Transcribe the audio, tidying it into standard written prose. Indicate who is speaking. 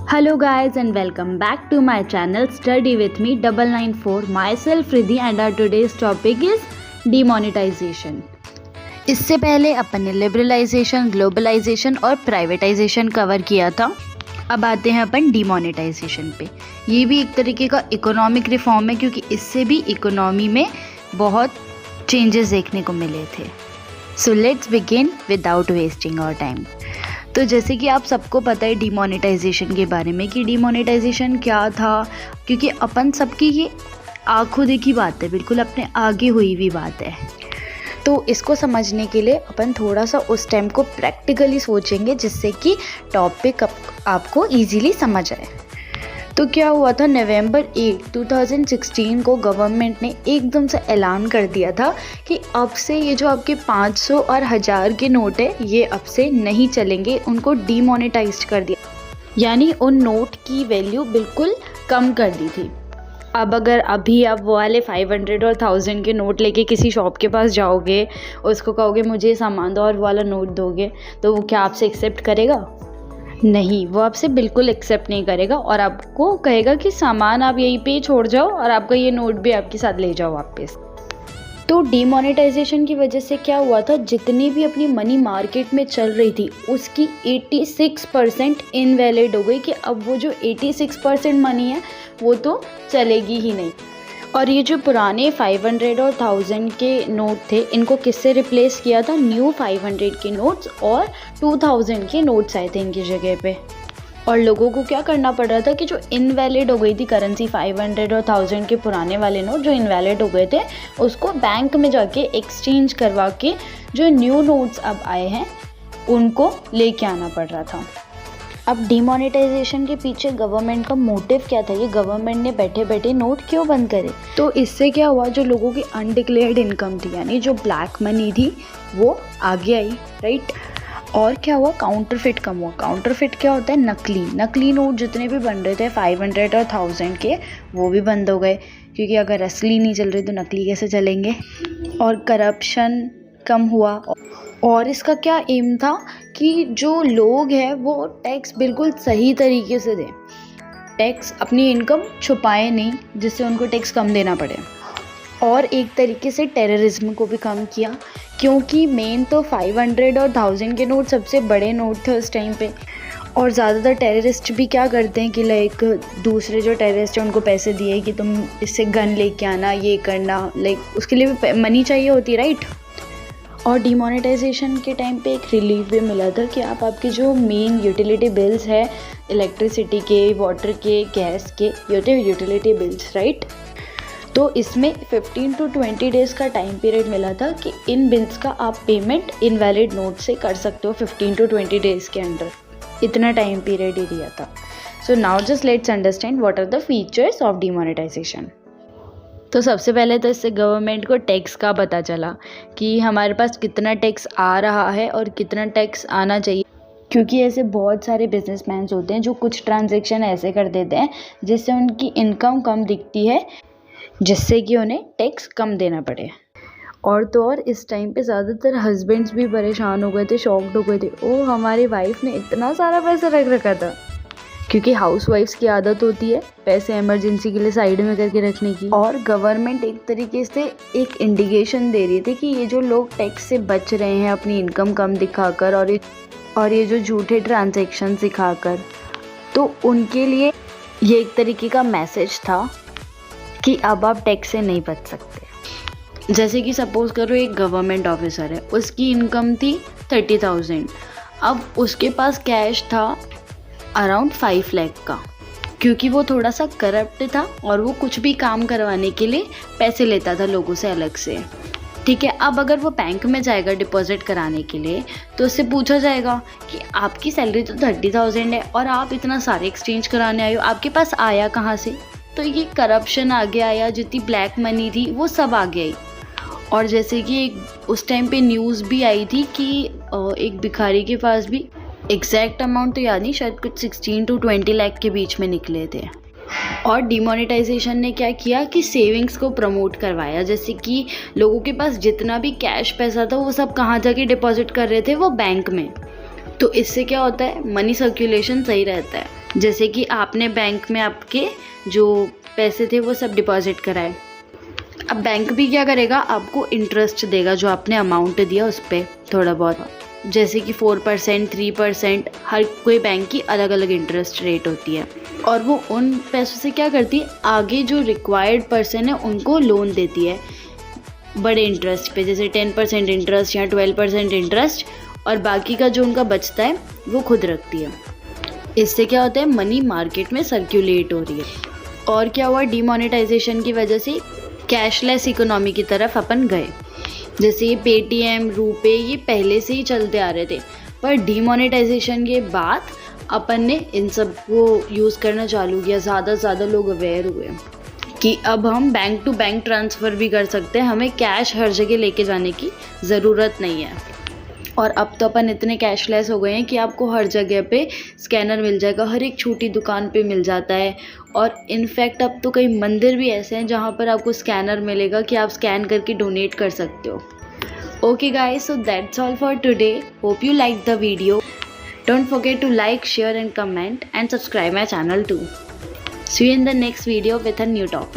Speaker 1: Hello guys and welcome back to my channel Study with me 994 myself Riddhi and our today's topic is demonetization। इससे पहले अपन ने liberalisation, globalisation और privatisation cover किया था। अब आते हैं अपन डिमोनेटाइजेशन पे। ये भी एक तरीके का इकोनॉमिक रिफॉर्म है क्योंकि इससे भी इकोनॉमी में बहुत चेंजेस देखने को मिले थे। So let's begin without wasting our time. तो जैसे कि आप सबको पता है डिमोनेटाइजेशन के बारे में कि डिमोनेटाइजेशन क्या था, क्योंकि अपन सबकी ये आंखों देखी बात है, बिल्कुल अपने आगे हुई हुई बात है। तो इसको समझने के लिए अपन थोड़ा सा उस टाइम को प्रैक्टिकली सोचेंगे जिससे कि टॉपिक आपको इजीली समझ आए। तो क्या हुआ था, नवंबर 8, 2016 को गवर्नमेंट ने एकदम से ऐलान कर दिया था कि अब से ये जो आपके 500 और 1000 के नोट है ये अब से नहीं चलेंगे, उनको डीमोनेटाइज कर दिया, यानी उन नोट की वैल्यू बिल्कुल कम कर दी थी। अब अगर अभी आप वो वाले 500 और 1000 के नोट लेके किसी शॉप के पास जाओगे, उसको कहोगे मुझे सामान दो और वो वाला नोट दोगे, तो वो क्या आपसे एक्सेप्ट करेगा? नहीं, वो आपसे बिल्कुल एक्सेप्ट नहीं करेगा और आपको कहेगा कि सामान आप यहीं पे छोड़ जाओ और आपका ये नोट भी आपके साथ ले जाओ वापस। तो डीमोनेटाइजेशन की वजह से क्या हुआ था, जितनी भी अपनी मनी मार्केट में चल रही थी उसकी 86% इनवैलिड हो गई कि अब वो जो 86% मनी है वो तो चलेगी ही नहीं। और ये जो पुराने 500 और 1000 के नोट थे इनको किससे रिप्लेस किया था, न्यू 500 के नोट्स और 2000 के नोट्स आए थे इनकी जगह पे। और लोगों को क्या करना पड़ रहा था कि जो इनवैलिड हो गई थी करेंसी 500 और 1000 के पुराने वाले नोट जो इनवैलिड हो गए थे उसको बैंक में जाके एक्सचेंज करवा के जो न्यू नोट्स अब आए हैं उनको लेके आना पड़ रहा था। अब डिमोनेटाइजेशन के पीछे गवर्नमेंट का मोटिव क्या था, ये गवर्नमेंट ने बैठे बैठे नोट क्यों बंद करे? तो इससे क्या हुआ, जो लोगों की अनडिक्लेयर्ड इनकम थी यानी जो ब्लैक मनी थी वो आगे आई, राइट। और क्या हुआ, काउंटरफिट कम हुआ। काउंटरफिट क्या होता है, नकली नोट जितने भी बन रहे थे 500 और 1000 के वो भी बंद हो गए, क्योंकि अगर असली नहीं चल रहे तो नकली कैसे चलेंगे। और करप्शन कम हुआ। और इसका क्या एम था कि जो लोग हैं वो टैक्स बिल्कुल सही तरीके से दें, टैक्स अपनी इनकम छुपाए नहीं जिससे उनको टैक्स कम देना पड़े। और एक तरीके से टेररिज्म को भी कम किया, क्योंकि मेन तो 500 और 1000 के नोट सबसे बड़े नोट थे उस टाइम पे। और ज़्यादातर टेररिस्ट भी क्या करते हैं कि लाइक दूसरे जो टेररिस्ट हैं उनको पैसे दिए कि तुम इससे गन लेके आना, ये करना, लाइक उसके लिए भी मनी चाहिए होती, राइट। और डिमोनेटाइजेशन के टाइम पे एक रिलीफ भी मिला था कि आप आपके जो मेन यूटिलिटी बिल्स है, इलेक्ट्रिसिटी के, वाटर के, गैस के, ये होते हैं यूटिलिटी बिल्स, राइट। तो इसमें 15 to 20 डेज़ का टाइम पीरियड मिला था कि इन बिल्स का आप पेमेंट इनवैलिड नोट से कर सकते हो 15 to 20 डेज़ के अंदर, इतना टाइम पीरियड ही दिया था। So now just let's understand what are the features of demonetisation. तो सबसे पहले तो इससे गवर्नमेंट को टैक्स का पता चला कि हमारे पास कितना टैक्स आ रहा है और कितना टैक्स आना चाहिए, क्योंकि ऐसे बहुत सारे बिजनेसमैन होते हैं जो कुछ ट्रांजैक्शन ऐसे कर देते हैं जिससे उनकी इनकम कम दिखती है, जिससे कि उन्हें टैक्स कम देना पड़े। और तो और इस टाइम पे ज़्यादातर हस्बैंड्स भी परेशान हो गए थे, शॉक्ड हो गए थे, ओ हमारी वाइफ ने इतना सारा पैसा रख रखा था, क्योंकि हाउस वाइफ्स की आदत होती है पैसे इमरजेंसी के लिए साइड में करके रखने की। और गवर्नमेंट एक तरीके से एक इंडिकेशन दे रही थी कि ये जो लोग टैक्स से बच रहे हैं अपनी इनकम कम दिखाकर और ये जो झूठे ट्रांजैक्शन दिखाकर, तो उनके लिए ये एक तरीके का मैसेज था कि अब आप टैक्स से नहीं बच सकते। जैसे कि सपोज करो एक गवर्नमेंट ऑफिसर है, उसकी इनकम थी 30,000, अब उसके पास कैश था अराउंड 5 लाख का, क्योंकि वो थोड़ा सा करप्ट था और वो कुछ भी काम करवाने के लिए पैसे लेता था लोगों से अलग से, ठीक है। अब अगर वो बैंक में जाएगा डिपॉजिट कराने के लिए तो उससे पूछा जाएगा कि आपकी सैलरी तो 30,000 है और आप इतना सारे एक्सचेंज कराने आए हो, आपके पास आया कहाँ से? तो ये करप्शन आगे आया, जितनी ब्लैक मनी थी वो सब आगे आई। और जैसे कि उस टाइम पे न्यूज़ भी आई थी कि एक भिखारी के पास भी एग्जैक्ट अमाउंट तो याद नहीं, शायद कुछ 16 to 20 लाख के बीच में निकले थे। और डिमोनेटाइजेशन ने क्या किया कि सेविंग्स को प्रमोट करवाया, जैसे कि लोगों के पास जितना भी कैश पैसा था वो सब कहाँ जाके डिपॉजिट कर रहे थे, वो बैंक में। तो इससे क्या होता है, मनी सर्कुलेशन सही रहता है। जैसे कि आपने बैंक में आपके जो पैसे थे वो सब डिपॉजिट कराए। अब बैंक भी क्या करेगा, आपको इंटरेस्ट देगा जो आपने अमाउंट दिया उस पर थोड़ा बहुत, जैसे कि 4%, 3%, हर कोई बैंक की अलग अलग इंटरेस्ट रेट होती है। और वो उन पैसों से क्या करती है, आगे जो रिक्वायर्ड पर्सन है उनको लोन देती है बड़े इंटरेस्ट पे, जैसे 10% इंटरेस्ट या 12% इंटरेस्ट, और बाकी का जो उनका बचता है वो खुद रखती है। इससे क्या होता है, मनी मार्केट में सर्कुलेट हो रही है। और क्या हुआ, डीमोनेटाइजेशन की वजह से कैशलेस इकोनॉमी की तरफ अपन गए। जैसे ये पेटीएम, रुपे, ये पहले से ही चलते आ रहे थे, पर डीमोनेटाइजेशन के बाद अपन ने इन सब को यूज़ करना चालू किया। ज़्यादा से ज़्यादा लोग अवेयर हुए कि अब हम बैंक टू बैंक ट्रांसफ़र भी कर सकते हैं, हमें कैश हर जगह लेके जाने की ज़रूरत नहीं है। और अब तो अपन इतने कैशलेस हो गए हैं कि आपको हर जगह पे स्कैनर मिल जाएगा, हर एक छोटी दुकान पे मिल जाता है। और इनफैक्ट अब तो कई मंदिर भी ऐसे हैं जहाँ पर आपको स्कैनर मिलेगा कि आप स्कैन करके डोनेट कर सकते हो। Okay guys, so that's all for today. Hope you like the video. Don't forget to like, share and comment and subscribe my channel too. See you in the next video with a new topic.